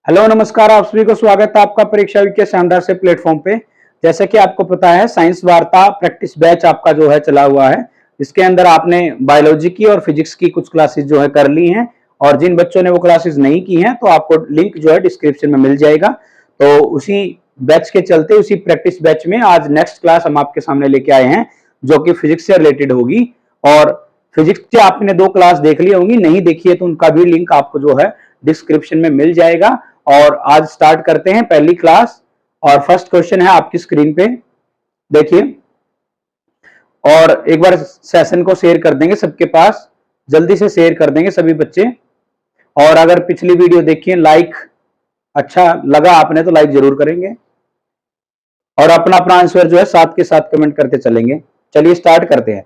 Hello नमस्कार, आप सभी को स्वागत है आपका परीक्षा वीक के शानदार से प्लेटफॉर्म पे। जैसे कि आपको पता है, साइंस वार्ता प्रैक्टिस बैच आपका जो है चला हुआ है। इसके अंदर आपने बायोलॉजी की और फिजिक्स की कुछ क्लासेस जो है कर ली हैं, और जिन बच्चों ने वो क्लासेस नहीं की हैं तो आपको लिंक जो है डिस्क्रिप्शन में मिल जाएगा। तो उसी बैच के चलते, उसी प्रैक्टिस बैच में आज नेक्स्ट क्लास हम आपके सामने लेके आए हैं, जो कि फिजिक्स से रिलेटेड होगी। और फिजिक्स के आपने 2 क्लास देख ली होंगी, नहीं देखी है तो उनका भी लिंक आपको जो है डिस्क्रिप्शन में मिल जाएगा। और आज स्टार्ट करते हैं पहली क्लास। और फर्स्ट क्वेश्चन है आपकी स्क्रीन पे, देखिए। और एक बार सेशन को शेयर कर देंगे सबके पास, जल्दी से शेयर कर देंगे सभी बच्चे। और अगर पिछली वीडियो देखिए, लाइक अच्छा लगा आपने तो लाइक जरूर करेंगे, और अपना अपना आंसर जो है साथ के साथ कमेंट करते चलेंगे। चलिए स्टार्ट करते हैं।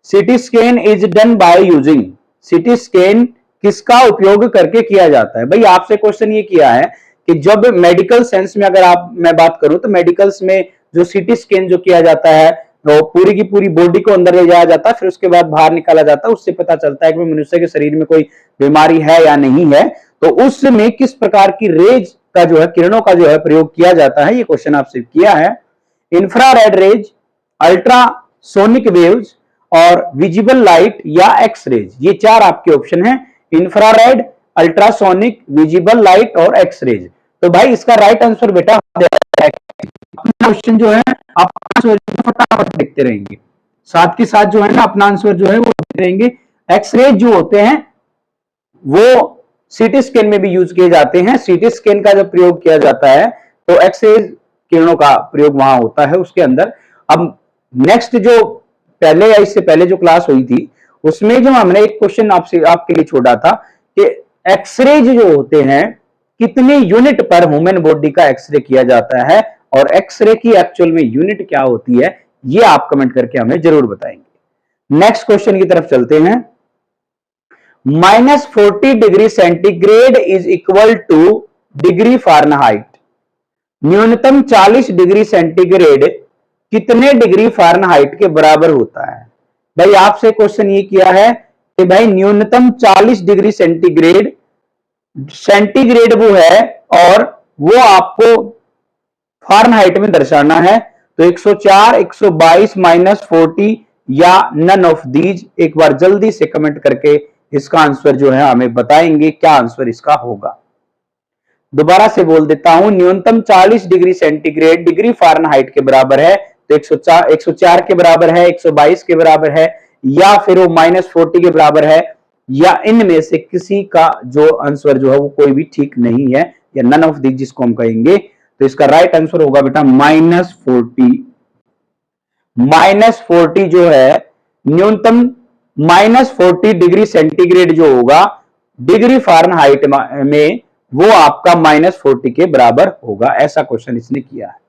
CT scan is done by using. CT scan किसका उपयोग करके किया जाता है? भाई आपसे क्वेश्चन ये किया है कि जब मेडिकल सेंस में अगर मैं बात करूं तो मेडिकल्स में जो सीटी स्कैन जो किया जाता है, वो पूरी की पूरी बॉडी को अंदर ले जाया जाता है, फिर उसके बाद बाहर निकाला जाता है। उससे पता चलता है कि मनुष्य के शरीर में कोई बीमारी है या नहीं है। तो उसमें किस प्रकार की रेज का जो है, किरणों का जो है प्रयोग किया जाता है, ये क्वेश्चन आपसे किया है। इंफ्रारेड रेज, अल्ट्रासोनिक वेव्स, और विजिबल लाइट या एक्स रेज, ये 4 आपके ऑप्शन हैं। इंफ्रारेड, अल्ट्रासोनिक, विजिबल लाइट और एक्स रेज। तो भाई इसका राइट आंसर बेटा क्वेश्चन जो है आप फटाफट देखते रहेंगे, साथ के साथ जो है ना अपना आंसर जो है वो देखते रहेंगे। एक्स रेज जो होते हैं वो सीटी स्कैन में भी यूज किए जाते हैं। सीटी स्कैन का जब प्रयोग किया जाता है तो एक्स रेज किरणों का प्रयोग वहां होता है उसके अंदर। अब नेक्स्ट जो पहले या इससे पहले जो क्लास हुई थी उसमें जो हमने एक क्वेश्चन आपसे आपके लिए छोड़ा था कि एक्सरे जो होते हैं कितने यूनिट पर ह्यूमन बॉडी का एक्सरे किया जाता है, और एक्सरे की एक्चुअल में यूनिट क्या होती है, ये आप कमेंट करके हमें जरूर बताएंगे। नेक्स्ट क्वेश्चन की तरफ चलते हैं। -40 degree centigrade is equal two degree Fahrenheit. न्यूनतम 40 डिग्री सेंटीग्रेड कितने डिग्री फारेनहाइट के बराबर होता है? भाई आपसे क्वेश्चन ये किया है कि भाई न्यूनतम 40 डिग्री सेंटीग्रेड, सेंटीग्रेड वो है और वो आपको फारेनहाइट में दर्शाना है। तो 104, 122, -40 या नन ऑफ दीज, एक बार जल्दी से कमेंट करके इसका आंसर जो है हमें बताएंगे, क्या आंसर इसका होगा। दोबारा से बोल देता हूं, न्यूनतम 40 डिग्री सेंटीग्रेड डिग्री फारेनहाइट के बराबर है, तो 104 के बराबर है, 122 के बराबर है, या फिर वो -40 के बराबर है, या इनमें से किसी का जो आंसर जो है वो कोई भी ठीक नहीं है, या नन ऑफ दिस जिसको हम कहेंगे। तो इसका राइट आंसर होगा बेटा -40। -40 जो है न्यूनतम, -40 डिग्री सेंटीग्रेड जो होगा डिग्री फारेनहाइट में, वो आपका -40 के बराबर होगा। ऐसा क्वेश्चन इसने किया है।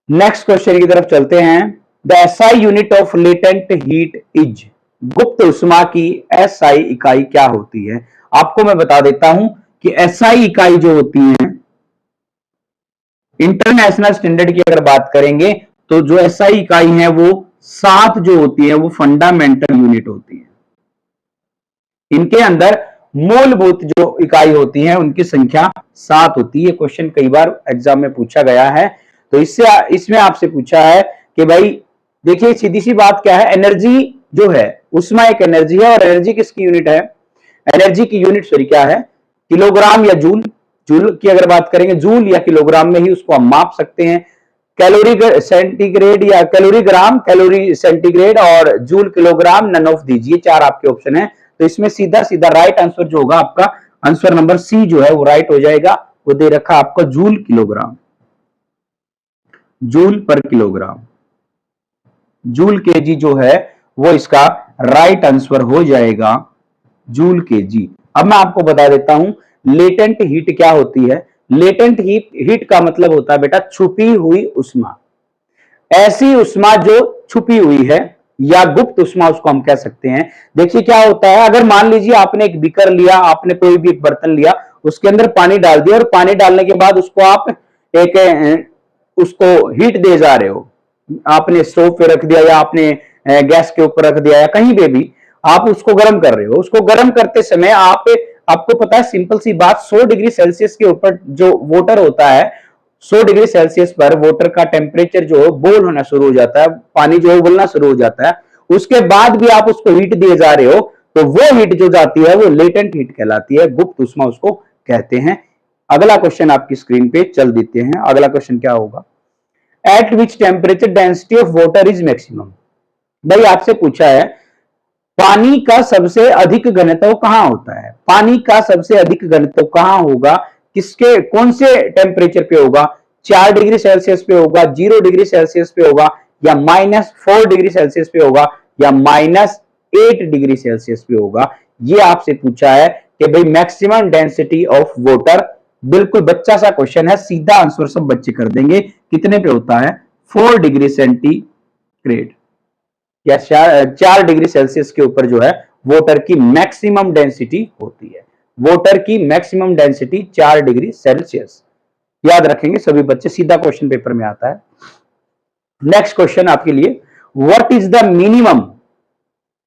नेक्स्ट क्वेश्चन की तरफ चलते हैं। The SI unit of latent heat is. गुप्त उष्मा की एसआई इकाई क्या होती है? आपको मैं बता देता हूं कि एसआई इकाई जो होती है, इंटरनेशनल स्टैंडर्ड की अगर बात करेंगे तो जो एसआई इकाई है वो 7 जो होती है वो फंडामेंटल यूनिट होती है। इनके अंदर मूलभूत जो इकाई होती है उनकी संख्या 7 होती है। क्वेश्चन कई बार एग्जाम में पूछा गया है। तो इसमें आपसे पूछा है कि भाई देखिए, सीधी सी बात क्या है, एनर्जी जो है, उष्मा एक एनर्जी है, और एनर्जी किसकी यूनिट है? एनर्जी की यूनिट सॉरी क्या है? किलोग्राम या जूल। जूल की अगर बात करेंगे, जूल या किलोग्राम में ही उसको हम माप सकते हैं। कैलोरी सेंटीग्रेड या कैलोरी ग्राम, कैलोरी सेंटीग्रेड और जूल किलोग्राम, नन ऑफ दीजिए, 4 आपके ऑप्शन है। तो इसमें सीधा सीधा राइट आंसर जो होगा आपका आंसर नंबर सी जो है वो राइट हो जाएगा। वो दे रखा आपका जूल किलोग्राम, जूल पर किलोग्राम, जूल केजी जो है वो इसका राइट आंसर हो जाएगा, जूल केजी। अब मैं आपको बता देता हूं लेटेंट हीट क्या होती है। लेटेंट हीट का मतलब होता है बेटा छुपी हुई उष्मा। ऐसी उष्मा जो छुपी हुई है, या गुप्त उष्मा उसको हम कह सकते हैं। देखिए क्या होता है, अगर मान लीजिए आपने एक बीकर लिया, आपने कोई भी एक बर्तन लिया, उसके अंदर पानी डाल दिया, और पानी डालने के बाद उसको आप एक उसको हीट दे जा रहे हो, आपने स्टोव पे रख दिया, या आपने गैस के ऊपर रख दिया, या कहीं पे भी आप उसको गर्म कर रहे हो। उसको गर्म करते समय आप आपको पता है सिंपल सी बात, 100 डिग्री सेल्सियस के ऊपर जो वाटर होता है, 100 डिग्री सेल्सियस पर वाटर का टेम्परेचर जो है बॉयल होना शुरू हो जाता है, पानी जो है उबलना शुरू हो जाता है। उसके बाद भी आप उसको हीट दिए जा रहे हो, तो वो हीट जो जाती है वो लेटेंट हीट कहलाती है, गुप्त ऊष्मा उसको कहते हैं। अगला क्वेश्चन आपकी स्क्रीन पे चल देते हैं। अगला क्वेश्चन क्या होगा, eight which temperature density of water is maximum. भाई आपसे पूछा है पानी का सबसे अधिक घनत्व कहां होता है, पानी का सबसे अधिक घनत्व कहां होगा, किसके कौन से टेम्परेचर पे होगा, 4 डिग्री सेल्सियस पे होगा, 0 डिग्री सेल्सियस पे होगा, या -4 डिग्री सेल्सियस पे होगा, या -8 डिग्री सेल्सियस पे होगा। ये आपसे पूछा है कि भाई मैक्सिमम डेंसिटी ऑफ वाटर, बिल्कुल बच्चा सा क्वेश्चन है, सीधा आंसर सब बच्चे कर देंगे। कितने पे होता है, 4 डिग्री सेंटीग्रेड या 4 डिग्री सेल्सियस के ऊपर जो है वाटर की मैक्सिमम डेंसिटी होती है। वाटर की मैक्सिमम डेंसिटी 4 डिग्री सेल्सियस, याद रखेंगे सभी बच्चे, सीधा क्वेश्चन पेपर में आता है। नेक्स्ट क्वेश्चन आपके लिए, what is the minimum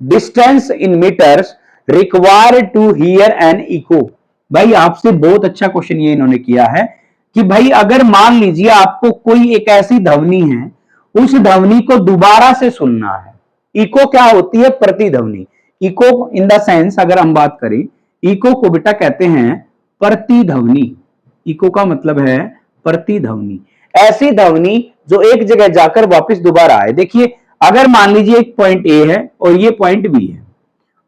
distance in metres required to hear an echo. भाई आपसे बहुत अच्छा क्वेश्चन ये इन्होंने किया है कि भाई अगर मान लीजिए आपको कोई एक ऐसी ध्वनि है, उस ध्वनि को दोबारा से सुनना है। इको क्या होती है, प्रतिध्वनि। इको इन द सेंस अगर हम बात करें, इको को बेटा कहते हैं प्रतिध्वनि। इको का मतलब है प्रतिध्वनि, ऐसी ध्वनि जो एक जगह जाकर वापस दोबारा आए। देखिए अगर मान लीजिए एक पॉइंट ए है और ये पॉइंट बी है,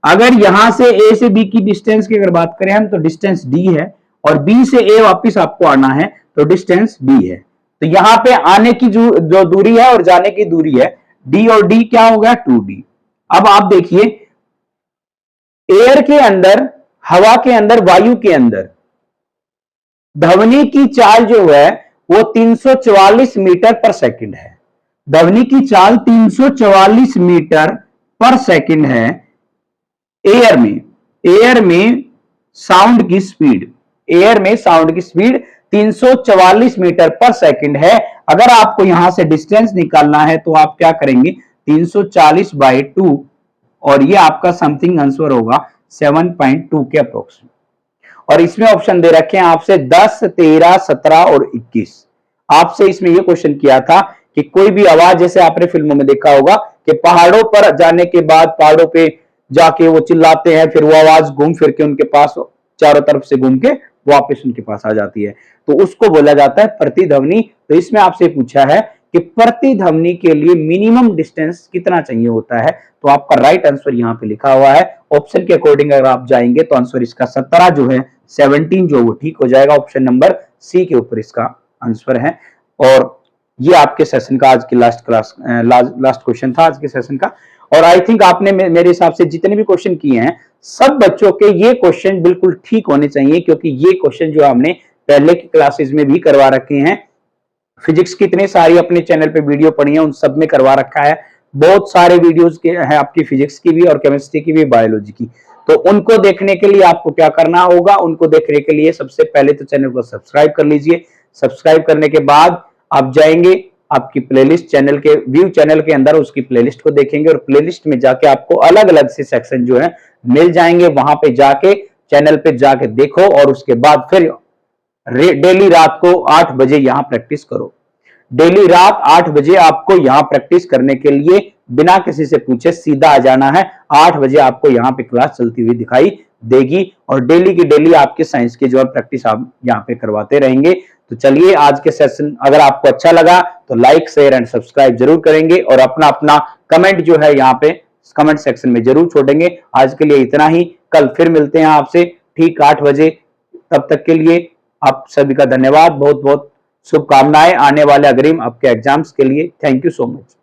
अगर यहां से ए से बी की डिस्टेंस की अगर बात करें हम तो डिस्टेंस डी है, और बी से ए वापस आपको आना है तो डिस्टेंस डी है। तो यहां पे आने की जो दूरी है और जाने की दूरी है, डी और डी क्या हो गया, 2d। अब आप देखिए एयर के अंदर, हवा के अंदर, वायु के अंदर ध्वनि की चाल जो है वो 344 मीटर पर सेकंड है। ध्वनि की चाल 344 मीटर पर सेकंड है एयर में। एयर में साउंड की स्पीड, एयर में साउंड की स्पीड 344 मीटर पर सेकंड है। अगर आपको यहां से डिस्टेंस निकालना है तो आप क्या करेंगे, 340/2, और ये आपका समथिंग आंसर होगा 7.2 के अप्रोक्स। और इसमें ऑप्शन दे रखे हैं आपसे 10, 13, 17 और 21। आपसे इसमें यह क्वेश्चन किया था कि कोई भी आवाज, जैसे आपने फिल्मों में देखा होगा कि पहाड़ों पर जाने के बाद पहाड़ों पे जाके वो चिल्लाते हैं, फिर वो आवाज घूम फिर के उनके पास चारों तरफ से घूम के वापस उनके पास आ जाती है, तो उसको बोला जाता है प्रतिध्वनि। तो इसमें आपसे पूछा है कि प्रतिध्वनि के लिए मिनिमम डिस्टेंस कितना चाहिए होता है, तो आपका राइट आंसर यहां पे लिखा हुआ है। ऑप्शन के अकॉर्डिंग अगर आप जाएंगे तो आंसर इसका 17 जो है, 17 जो वो ठीक हो जाएगा। ऑप्शन नंबर सी के ऊपर इसका आंसर है। और ये आपके सेशन का आज की लास्ट क्वेश्चन था आज के सेशन का। और आई थिंक आपने मेरे हिसाब से जितने भी क्वेश्चन किए हैं, सब बच्चों के ये क्वेश्चन बिल्कुल ठीक होने चाहिए, क्योंकि ये क्वेश्चन जो हमने पहले की क्लासेस में भी करवा रखे हैं। फिजिक्स की इतनी सारी अपने चैनल पे वीडियो पड़ी है, उन सब में करवा रखा है। बहुत सारे वीडियोस के हैं आपकी फिजिक्स की भी और केमिस्ट्री की भी, बायोलॉजी की। तो उनको देखने के लिए आपको क्या करना होगा, उनको देखने के लिए सबसे पहले तो चैनल को सब्सक्राइब कर लीजिए। सब्सक्राइब करने के बाद आप जाएंगे आपकी प्लेलिस्ट, चैनल के व्यू चैनल के अंदर उसकी प्लेलिस्ट को देखेंगे, और प्लेलिस्ट में जाके आपको अलग अलग से सेक्शन जो है मिल जाएंगे। वहां पे जाके चैनल पे जाके देखो, और उसके बाद फिर डेली रात को 8 बजे यहां प्रैक्टिस करो। डेली रात 8 बजे आपको यहां प्रैक्टिस करने के लिए बिना किसी से पूछे सीधा आ जाना है। 8 बजे आपको यहां पे क्लास चलती हुई दिखाई देगी, और डेली की डेली आपके साइंस की जो है प्रैक्टिस आप यहां पे करवाते रहेंगे। तो चलिए, आज के सेशन अगर आपको अच्छा लगा तो लाइक, शेयर एंड सब्सक्राइब जरूर करेंगे, और अपना अपना कमेंट जो है यहाँ पे कमेंट सेक्शन में जरूर छोड़ेंगे। आज के लिए इतना ही, कल फिर मिलते हैं आपसे ठीक 8 बजे। तब तक के लिए आप सभी का धन्यवाद, बहुत बहुत शुभकामनाएं आने वाले अग्रिम आपके एग्जाम्स के लिए। Thank you so much.